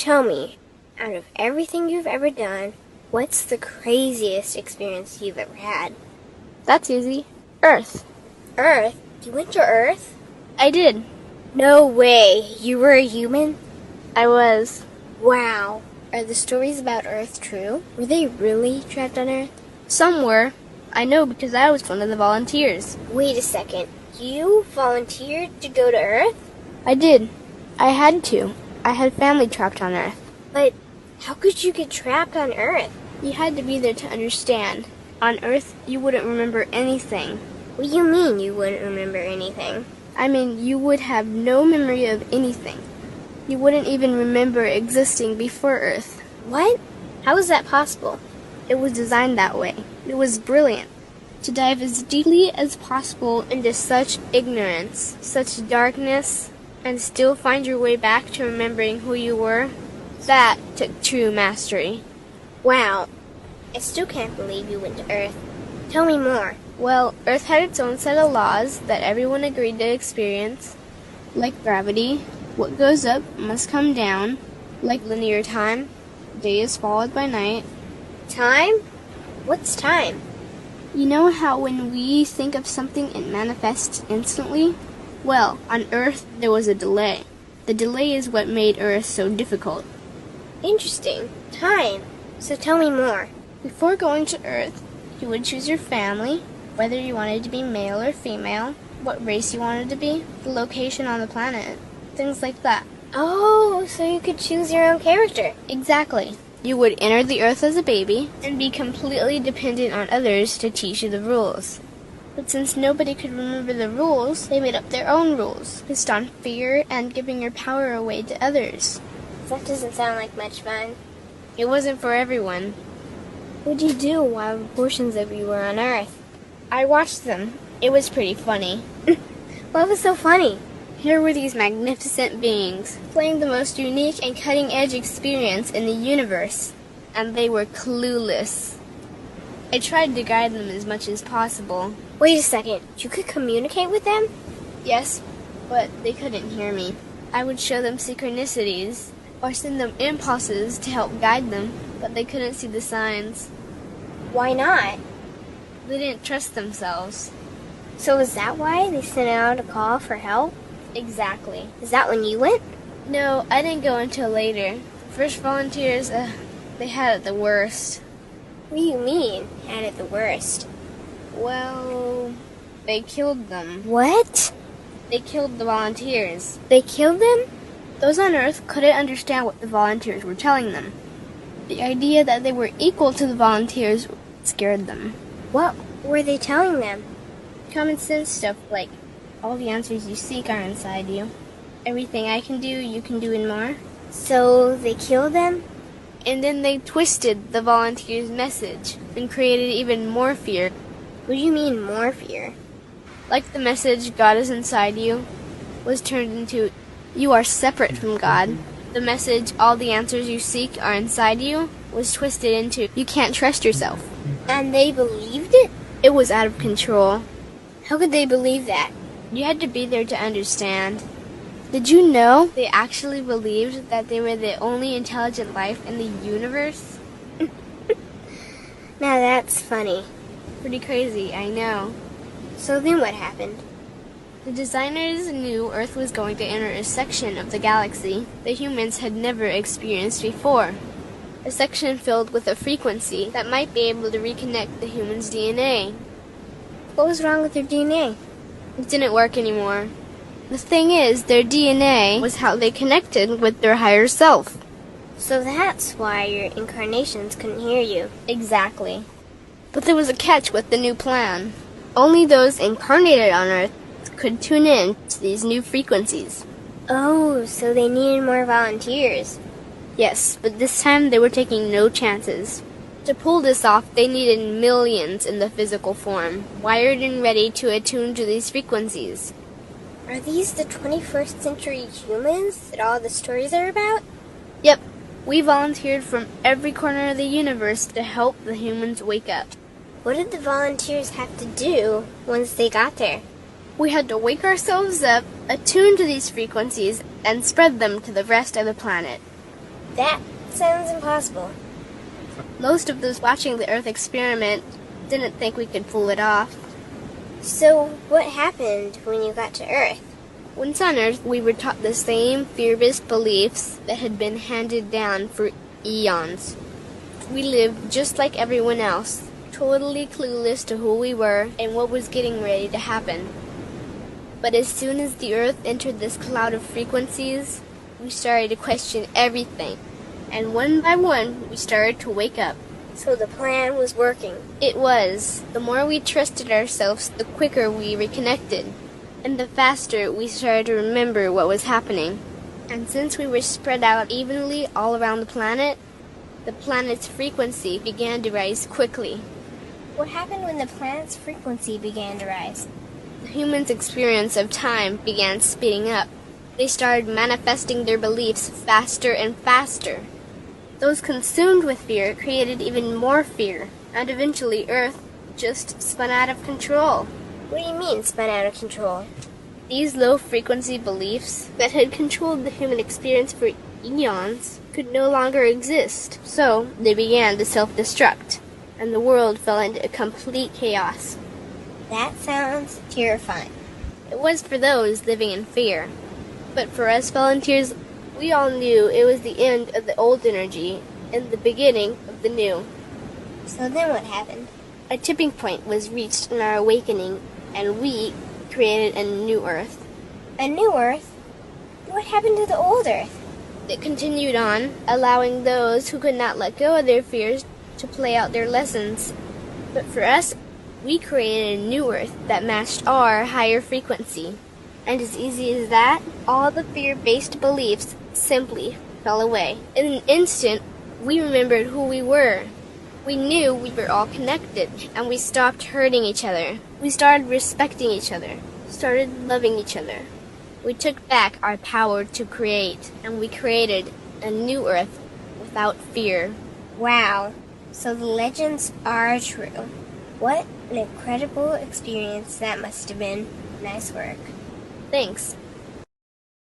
tell me, out of everything you've ever done, what's the craziest experience you've ever had? That's easy. Earth. Earth? You went to Earth? I did. No way. You were a human? I was. Wow. Are the stories about Earth true? Were they really trapped on Earth? Some were. I know because I was one of the volunteers. Wait a second. You volunteered to go to Earth? I did. I had to. I had family trapped on Earth. But how could you get trapped on Earth? You had to be there to understand. On Earth, you wouldn't remember anything. What do you mean you wouldn't remember anything? I mean, you would have no memory of anything. You wouldn't even remember existing before Earth. What? How is that possible? It was designed that way. It was brilliant. To dive as deeply as possible into such ignorance, such darkness, and still find your way back to remembering who you were, that took true mastery. Wow. I still can't believe you went to Earth. Tell me more. Well, Earth had its own set of laws that everyone agreed to experience, like gravity. What goes up must come down, like linear time. Day is followed by night. Time? What's time? You know how when we think of something it manifests instantly? Well, on Earth there was a delay. The delay is what made Earth so difficult. Interesting. Time. So tell me more. Before going to Earth, you would choose your family, whether you wanted to be male or female, what race you wanted to be, the location on the planet, things like that. Oh, so you could choose your own character. Exactly. You would enter the Earth as a baby and be completely dependent on others to teach you the rules. But since nobody could remember the rules, they made up their own rules, based on fear and giving your power away to others. That doesn't sound like much fun. It wasn't for everyone. What did you do while portions of you were on Earth? I watched them. It was pretty funny. What was so funny? Here were these magnificent beings, playing the most unique and cutting-edge experience in the universe, and they were clueless. I tried to guide them as much as possible. Wait a second, you could communicate with them? Yes, but they couldn't hear me. I would show them synchronicities, or send them impulses to help guide them, but they couldn't see the signs. Why not? They didn't trust themselves. So is that why they sent out a call for help? Exactly. Is that when you went? No, I didn't go until later. First volunteers, they had it the worst. What do you mean, had it the worst? Well, they killed them. What? They killed the volunteers. They killed them? Those on Earth couldn't understand what the volunteers were telling them. The idea that they were equal to the volunteers scared them. What were they telling them? Common sense stuff like, all the answers you seek are inside you. Everything I can do, you can do and more. So they killed them? And then they twisted the volunteers' message and created even more fear. What do you mean, more fear? Like the message, God is inside you, was turned into, you are separate from God. The message, all the answers you seek are inside you, was twisted into, you can't trust yourself. And they believed it? It was out of control. How could they believe that? You had to be there to understand. Did you know they actually believed that they were the only intelligent life in the universe? Now that's funny. Pretty crazy, I know. So then what happened? The designers knew Earth was going to enter a section of the galaxy that humans had never experienced before. A section filled with a frequency that might be able to reconnect the human's DNA. What was wrong with their DNA? It didn't work anymore. The thing is, their DNA was how they connected with their higher self. So that's why your incarnations couldn't hear you. Exactly. But there was a catch with the new plan. Only those incarnated on Earth could tune in to these new frequencies. Oh, so they needed more volunteers. Yes, but this time they were taking no chances. To pull this off, they needed millions in the physical form, wired and ready to attune to these frequencies. Are these the 21st century humans that all the stories are about? Yep. We volunteered from every corner of the universe to help the humans wake up. What did the volunteers have to do once they got there? We had to wake ourselves up, attune to these frequencies, and spread them to the rest of the planet. That sounds impossible. Most of those watching the Earth experiment didn't think we could pull it off. So, what happened when you got to Earth? Once on Earth, we were taught the same fear-based beliefs that had been handed down for eons. We lived just like everyone else, totally clueless to who we were and what was getting ready to happen. But as soon as the Earth entered this cloud of frequencies, we started to question everything. And one by one, we started to wake up. So the plan was working. It was. The more we trusted ourselves, the quicker we reconnected. And the faster we started to remember what was happening. And since we were spread out evenly all around the planet's frequency began to rise quickly. What happened when the planet's frequency began to rise? The humans' experience of time began speeding up. They started manifesting their beliefs faster and faster. Those consumed with fear created even more fear, and eventually Earth just spun out of control. What do you mean, spun out of control? These low-frequency beliefs that had controlled the human experience for eons could no longer exist, so they began to self-destruct, and the world fell into complete chaos. That sounds terrifying. It was for those living in fear. But for us volunteers, we all knew it was the end of the old energy and the beginning of the new. So then what happened? A tipping point was reached in our awakening, and we created a new Earth. A new Earth? What happened to the old Earth? It continued on, allowing those who could not let go of their fears to play out their lessons. But for us, we created a new Earth that matched our higher frequency. And as easy as that, all the fear-based beliefs simply fell away. In an instant, we remembered who we were. We knew we were all connected, and we stopped hurting each other. We started respecting each other, started loving each other. We took back our power to create, and we created a new Earth without fear. Wow, so the legends are true. What an incredible experience that must have been. Nice work. Thanks.